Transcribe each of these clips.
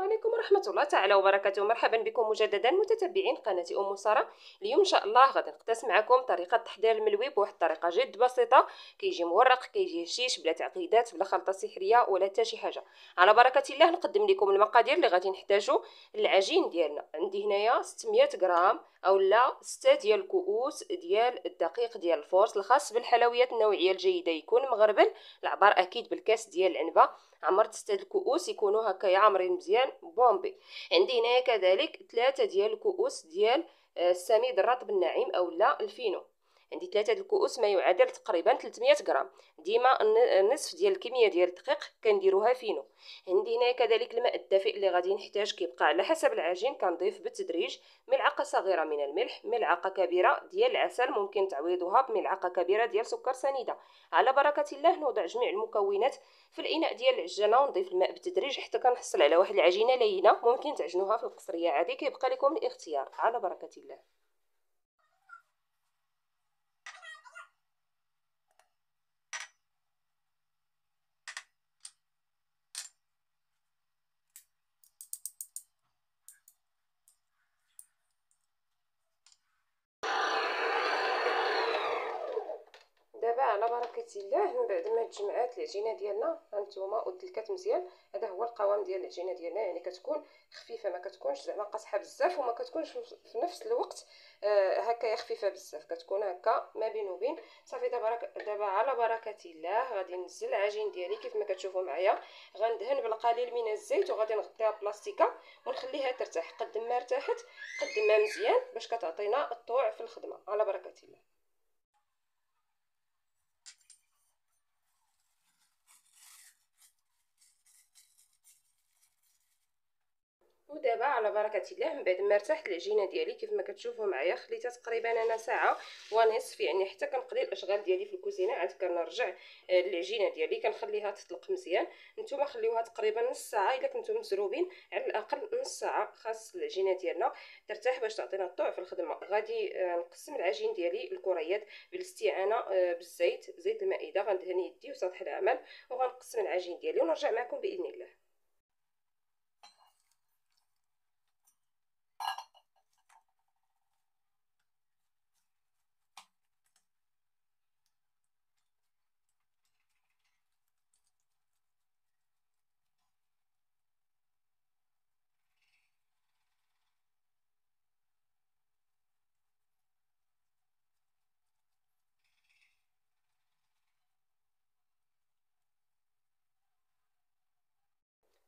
عليكم ورحمة الله تعالى وبركاته. مرحبا بكم مجددا متتبعين قناة أم سارة. اليوم إن شاء الله غادي نقتسم معكم طريقة تحضير الملوي بواحد الطريقة جد بسيطة. كيجي مورق، كيجي هشيش، بلا تعقيدات، بلا خلطة سحرية ولا حتى شي حاجة. على بركة الله نقدم لكم المقادير اللي غادي نحتاجو. العجين ديالنا عندي هنايا 600 غرام او لا 6 ديال الكؤوس ديال الدقيق ديال الفورس الخاص بالحلويات النوعيه الجيده، يكون مغربل. العبار اكيد بالكاس ديال العنبه، عمرت 6 الكؤوس يكونوا هكايا عامرين مزيان بومبي. عندي هنايا كذلك 3 ديال الكؤوس ديال السميد الرطب الناعم او لا الفينو. عندي 3 الكؤوس ما يعادل تقريبا 300 غرام. ديما نصف ديال الكميه ديال الدقيق كنديروها فينو. عندي هنا كذلك الماء الدافئ اللي غادي نحتاج كيبقى على حسب العجين، كنضيف بالتدريج ملعقه صغيره من الملح، ملعقه كبيره ديال العسل، ممكن تعويضها بملعقه كبيره ديال سكر سنيده. على بركه الله نوضع جميع المكونات في الاناء ديال العجانه ونضيف الماء بالتدريج حتى كنحصل على واحد العجينه لينه. ممكن تعجنوها في القصريه عادي، كيبقى لكم الاختيار. على بركه الله. دابا على بركه الله من بعد ما تجمعات العجينه ديالنا، هانتوما ودلكات مزيان. هذا هو القوام ديال العجينه ديالنا، يعني كتكون خفيفه، ما كتكونش زعما قاصحه بزاف وما كتكونش في نفس الوقت هكايا خفيفه بزاف، كتكون هكا ما بين وبين. صافي دابا على بركه الله غادي ننزل العجين ديالي كيف ما كتشوفوا معايا. غندهن بالقليل من الزيت وغادي نغطيها بلاستيكه ونخليها ترتاح. قد ما ارتاحت قد ما مزيان باش كتعطينا الطوع في الخدمه. على بركه الله. ودابا على بركه الله من بعد ما ارتاحت العجينه ديالي كيف ما كتشوفوا معايا، خليتها تقريبا انا ساعه ونصف، يعني حتى كنقضي الاشغال ديالي في الكوزينه عاد كنرجع العجينه ديالي كنخليها تطلق مزيان. نتوما خليوها تقريبا نص ساعه الا كنتم مزروبين، على الاقل نص ساعه خاص العجينه ديالنا ترتاح باش تعطينا الطوع في الخدمه. غادي نقسم العجين ديالي الكريات بالاستعانه بالزيت، زيت المائده. غندهن يدي وسطح العمل وغنقسم العجين ديالي ونرجع معكم باذن الله.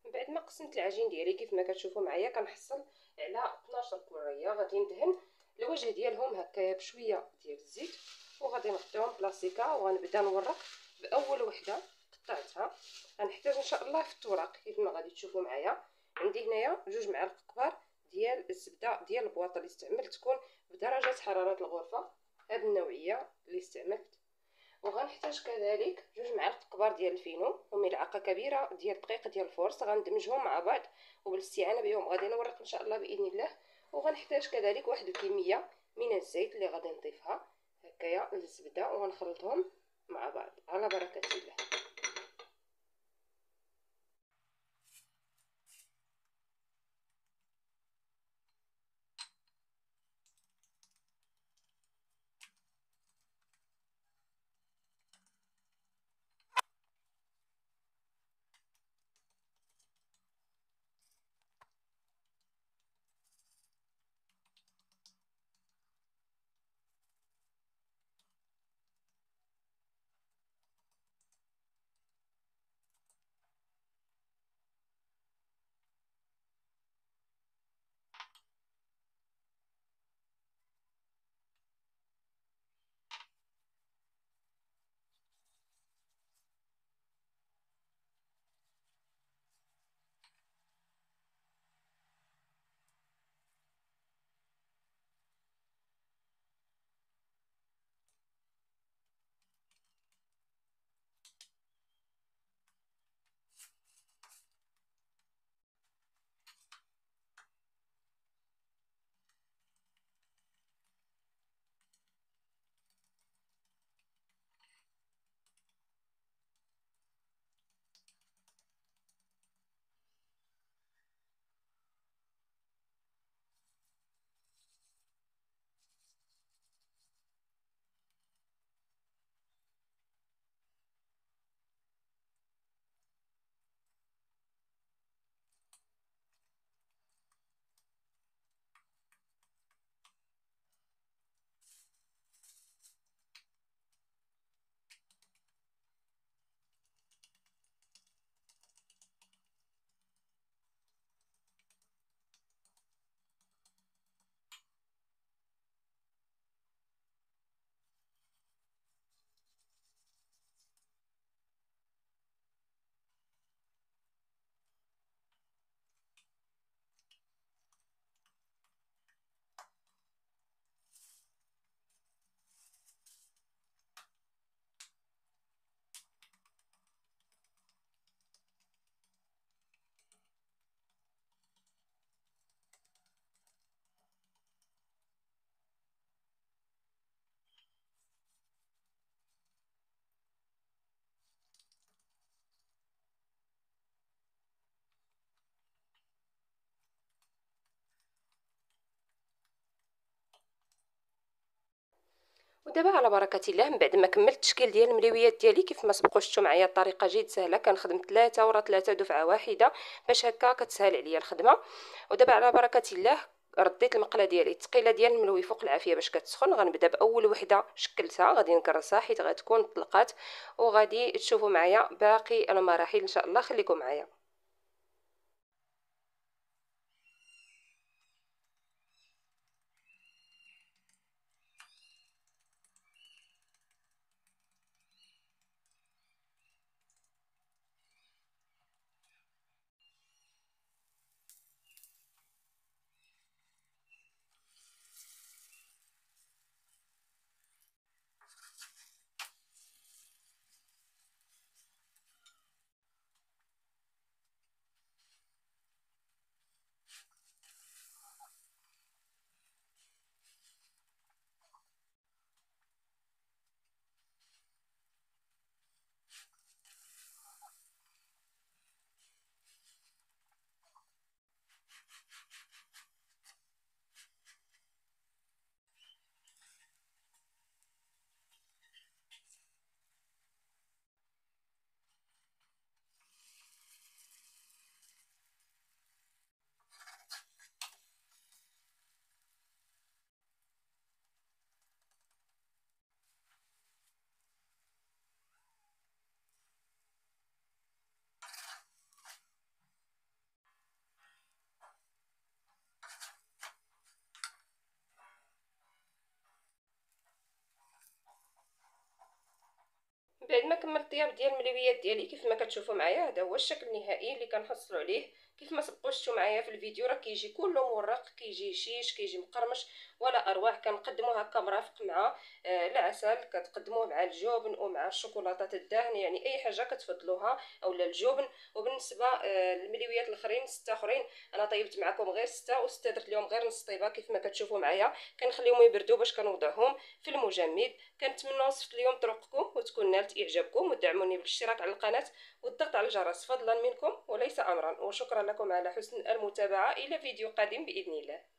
من بعد ما قسمت العجين ديالي كيف ما كتشوفوا معايا كنحصل على 12 كريه. غادي ندهن الوجه ديالهم هكايا بشويه ديال الزيت وغادي نغطيهم بلاستيكه وغنبدا نورق باول وحده قطعتها. غنحتاج ان شاء الله في التوراق كيف ما غادي تشوفوا معايا. عندي هنايا 2 معالق كبار ديال الزبده ديال البواط اللي استعملت، تكون بدرجه حراره الغرفه، هذه النوعيه اللي استعملت. وغنحتاج كذلك 2 معالق كبار ديال الفينو وملعقه كبيره ديال الدقيق ديال الفورس. غندمجهم مع بعض وبالاستعانه بهم غادي نورق ان شاء الله باذن الله. وغنحتاج كذلك واحد الكميه من الزيت اللي غادي نضيفها هكايا للزبده وغنخلطهم مع بعض. على بركه الله. ودابا على بركه الله، من بعد ما كملت التشكيل ديال الملويات ديالي كيف ما سبقوا شفتوا معايا، الطريقه جد سهله، كنخدم 3 ورا 3 دفعه واحده باش هكا كتسهل عليا الخدمه. ودابا على بركه الله رديت المقله ديالي الثقيله ديال الملوي فوق العافيه باش كتسخن. غنبدا باول وحده شكلتها، غادي نكرسها حيت غتكون طلقات، وغادي تشوفوا معايا باقي المراحل ان شاء الله. خليكم معايا. بعد ما كملت الطياب ديال الملويات ديالي كيف ما كتشوفوا معايا، هذا هو الشكل النهائي اللي كنحصلوا عليه. كيف ما سبقوا شفتوا معايا في الفيديو، راه كيجي كله مورق، كيجي شيش، كيجي مقرمش، ولا اروع. كنقدموه هكا مرافق مع العسل، كتقدموه مع الجبن ومع الشوكولاته الدهن، يعني اي حاجه كتفضلوها، اولا الجبن. وبالنسبه للملويات الاخرين 6 اخرين، انا طيبت معكم غير 6، و6 درت لهم غير نص طيبه كيف ما كتشوفوا معايا. كنخليهم يبردوا باش كنوضعهم في المجمد. كنتمنى وصفت اليوم طرقكم وتكون نالت اعجابكم، ودعموني بالاشتراك على القناه والضغط على الجرس فضلا منكم وليس امرا. وشكرا لكم على حسن المتابعه، الى فيديو قادم باذن الله.